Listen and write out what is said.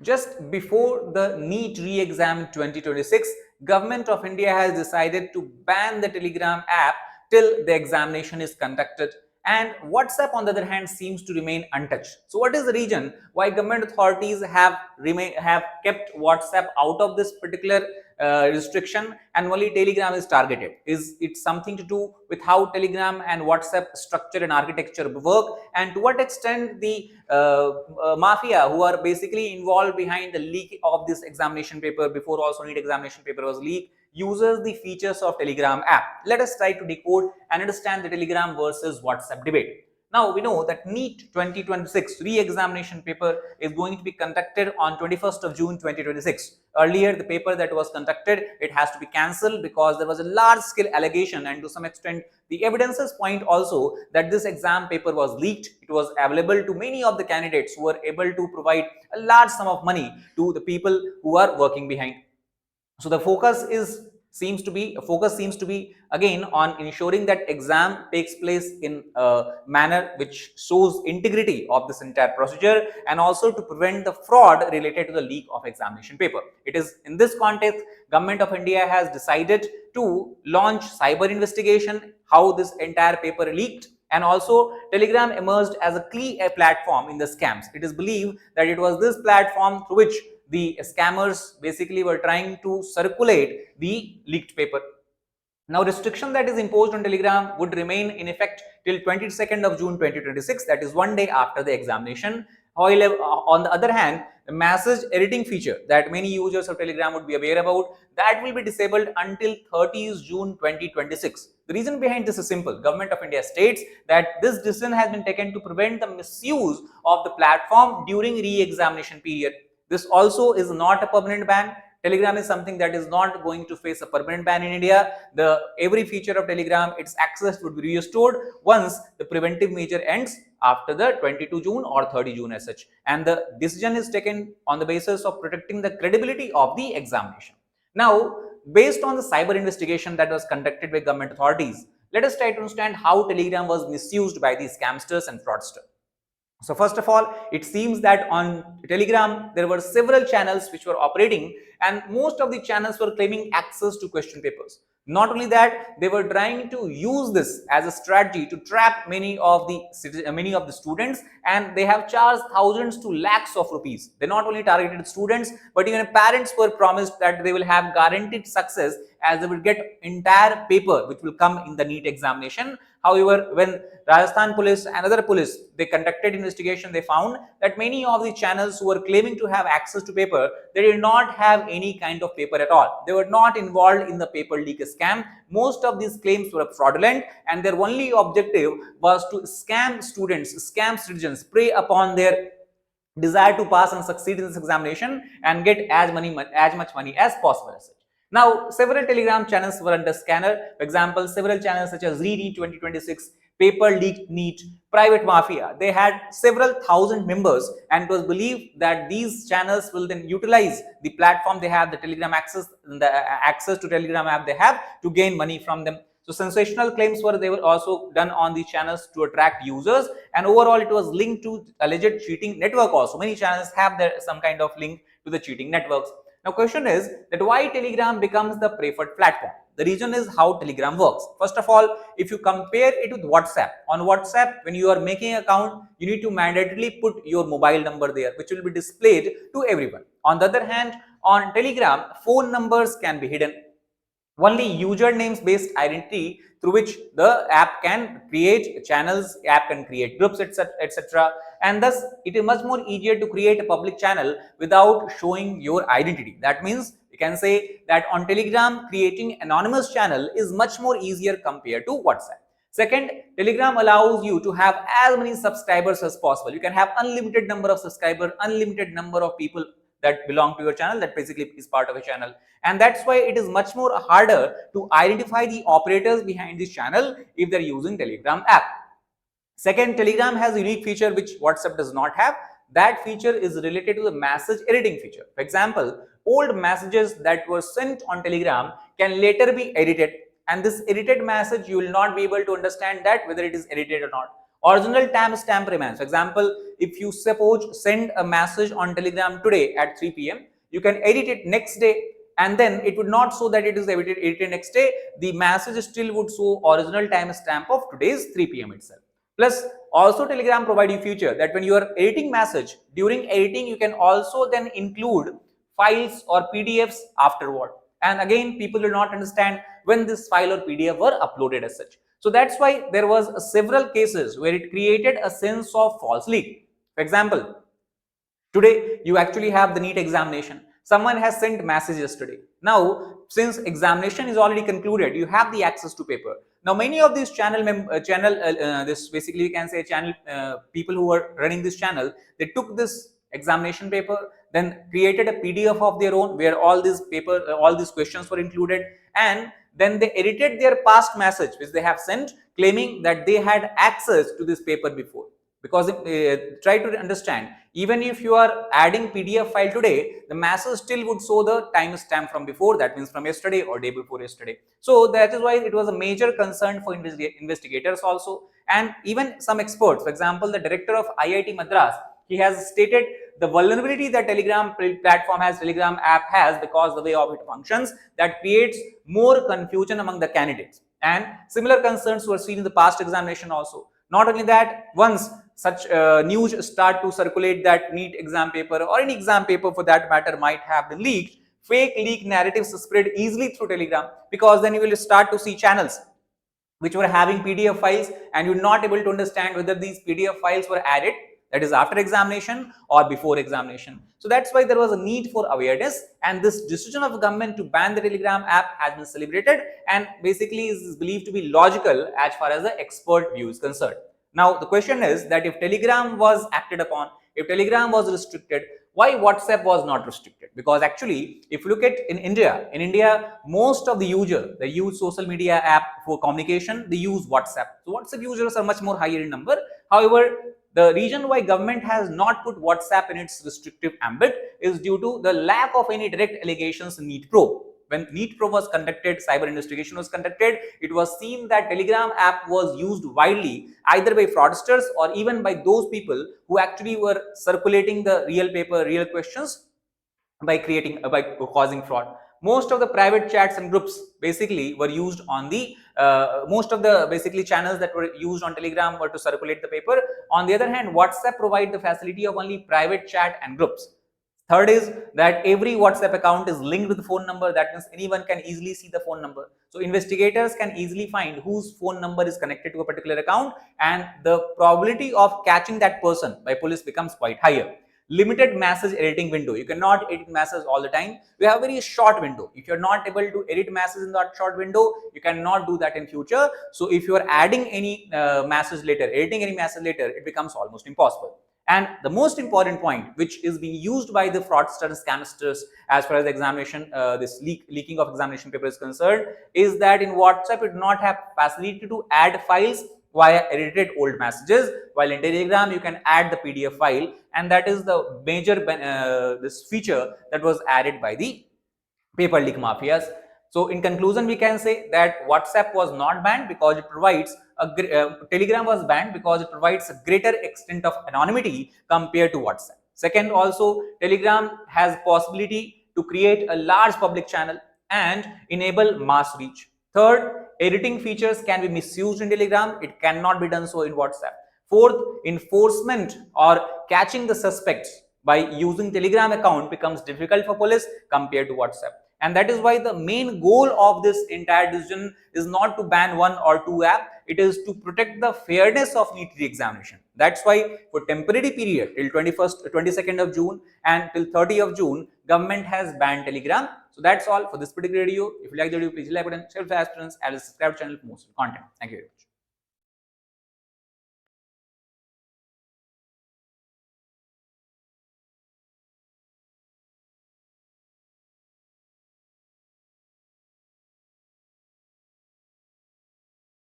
Just before the NEET re-exam 2026, Government of India has decided to ban the Telegram app till the examination is conducted, and WhatsApp on the other hand seems to remain untouched. So what is the reason why government authorities have kept WhatsApp out of this particular restriction and only Telegram is targeted? Is it something to do with how Telegram and WhatsApp structure and architecture work, and to what extent the mafia who are basically involved behind the leak of this examination paper before also NEET examination paper was leaked uses the features of Telegram app? Let us try to decode and understand the Telegram versus WhatsApp debate. Now we know that NEET 2026 re-examination paper is going to be conducted on 21st of June 2026. Earlier, the paper that was conducted, it has to be cancelled because there was a large scale allegation, and to some extent the evidences point also that this exam paper was leaked. It was available to many of the candidates who were able to provide a large sum of money to the people who are working behind. So the focus seems to be again on ensuring that exam takes place in a manner which shows integrity of this entire procedure, and also to prevent the fraud related to the leak of examination paper. It is in this context Government of India has decided to launch cyber investigation how this entire paper leaked, and also Telegram emerged as a key platform in the scams. It is believed that it was this platform through which the scammers basically were trying to circulate the leaked paper. Now, restriction that is imposed on Telegram would remain in effect till 22nd of June 2026, that is one day after the examination. However, on the other hand, the message editing feature that many users of Telegram would be aware about, that will be disabled until 30th June 2026. The reason behind this is simple. Government of India states that this decision has been taken to prevent the misuse of the platform during re-examination period. This also is not a permanent ban. Telegram is something that is not going to face a permanent ban in India. Every feature of Telegram, its access would be restored once the preventive measure ends after the 22 June or 30 June as such. And the decision is taken on the basis of protecting the credibility of the examination. Now, based on the cyber investigation that was conducted by government authorities, let us try to understand how Telegram was misused by these scamsters and fraudsters. So first of all, it seems that on Telegram, there were several channels which were operating, and most of the channels were claiming access to question papers. Not only that, they were trying to use this as a strategy to trap many of the students, and they have charged thousands to lakhs of rupees. They not only targeted students, but even parents were promised that they will have guaranteed success as they will get entire paper which will come in the NEET examination. However, when Rajasthan police and other police, they conducted investigation, they found that many of the channels who were claiming to have access to paper, they did not have any kind of paper at all. They were not involved in the paper leak scam. Most of these claims were fraudulent, and their only objective was to scam students, scam citizens, prey upon their desire to pass and succeed in this examination and get as much money as possible. Now, several Telegram channels were under scanner. For example, several channels such as ReNEET 2026, Paper Leaked NEET, Private Mafia, they had several thousand members, and it was believed that these channels will then utilize the platform they have, the Telegram access, the access to Telegram app they have, to gain money from them. So sensational claims they were also done on these channels to attract users, and overall it was linked to alleged cheating network also. Many channels have some kind of link to the cheating networks. Now, question is that why Telegram becomes the preferred platform? The reason is how Telegram works. First of all, if you compare it with WhatsApp, on WhatsApp, when you are making an account, you need to mandatorily put your mobile number there, which will be displayed to everyone. On the other hand, on Telegram, phone numbers can be hidden. Only usernames based identity through which the app can create channels, app can create groups, etc. And thus it is much more easier to create a public channel without showing your identity. That means you can say that on Telegram, creating anonymous channel is much more easier compared to WhatsApp. Second, Telegram allows you to have as many subscribers as possible. You can have unlimited number of subscribers, unlimited number of people that belong to your channel, that basically is part of a channel. And that's why it is much more harder to identify the operators behind this channel if they're using Telegram app. Second, Telegram has a unique feature which WhatsApp does not have. That feature is related to the message editing feature. For example, old messages that were sent on Telegram can later be edited, and this edited message you will not be able to understand that whether it is edited or not. Original timestamp remains. For example, if you suppose send a message on Telegram today at 3 p.m., you can edit it next day, and then it would not show that it is edited next day. The message still would show original timestamp of today's 3 p.m. itself. Plus, also Telegram provide you feature that when you are editing message, during editing you can also then include files or PDFs afterward. And again, people will not understand when this file or PDF were uploaded as such. So that's why there was several cases where it created a sense of false leak. For example, today you actually have the NEET examination. Someone has sent message yesterday. Now, since examination is already concluded, you have the access to paper. Now, many of these this basically you can say channel people who were running this channel, they took this examination paper, then created a PDF of their own where all these questions were included, and then they edited their past message which they have sent, claiming that they had access to this paper before. Because try to understand, even if you are adding PDF file today, the message still would show the timestamp from before, that means from yesterday or day before yesterday. So that is why it was a major concern for investigators also, and even some experts. For example, the director of IIT Madras, he has stated the vulnerability that Telegram platform has, Telegram app has, because the way of it functions, that creates more confusion among the candidates. And similar concerns were seen in the past examination also. Not only that, once such news start to circulate that NEET exam paper or any exam paper for that matter might have been leaked, fake leak narratives spread easily through Telegram, because then you will start to see channels which were having PDF files and you're not able to understand whether these PDF files were added, that is after examination or before examination. So that's why there was a need for awareness, and this decision of government to ban the Telegram app has been celebrated and basically is believed to be logical as far as the expert view is concerned. Now the question is that if Telegram was acted upon, if Telegram was restricted, why WhatsApp was not restricted? Because actually, if you look at in India, most of the users, they use social media app for communication, they use WhatsApp. So WhatsApp users are much more higher in number. However, the reason why government has not put WhatsApp in its restrictive ambit is due to the lack of any direct allegations in NEET Pro. When NEET Pro was conducted, cyber investigation was conducted, it was seen that Telegram app was used widely either by fraudsters or even by those people who actually were circulating the real paper, real questions by causing fraud. Most of the private chats and groups basically were used on the most of the basically channels that were used on Telegram were to circulate the paper. On the other hand, WhatsApp provide the facility of only private chat and groups. Third is that every WhatsApp account is linked with the phone number. That means anyone can easily see the phone number. So investigators can easily find whose phone number is connected to a particular account, and the probability of catching that person by police becomes quite higher. Limited message editing window. You cannot edit messages all the time. We have a very short window. If you're not able to edit messages in that short window, you cannot do that in future. So if you are adding any message later, editing any message later, it becomes almost impossible. And the most important point, which is being used by the fraudsters, scamsters, as far as the examination, this leaking of examination paper is concerned, is that in WhatsApp it do not have facility to add files via edited old messages, while in Telegram you can add the PDF file, and that is the major this feature that was added by the paper leak mafias. So in conclusion, we can say that WhatsApp was not banned because it provides Telegram was banned because it provides a greater extent of anonymity compared to WhatsApp. Second, also Telegram has possibility to create a large public channel and enable mass reach. Third, editing features can be misused in Telegram. It cannot be done so in WhatsApp. Fourth, enforcement or catching the suspects by using Telegram account becomes difficult for police compared to WhatsApp. And that is why the main goal of this entire decision is not to ban one or two apps. It is to protect the fairness of NEET examination. That's why for temporary period till 22nd of June and till 30th of June, government has banned Telegram. So that's all for this particular video. If you like the video, please like button, share with aspirants, and subscribe channel for more content. Thank you very much.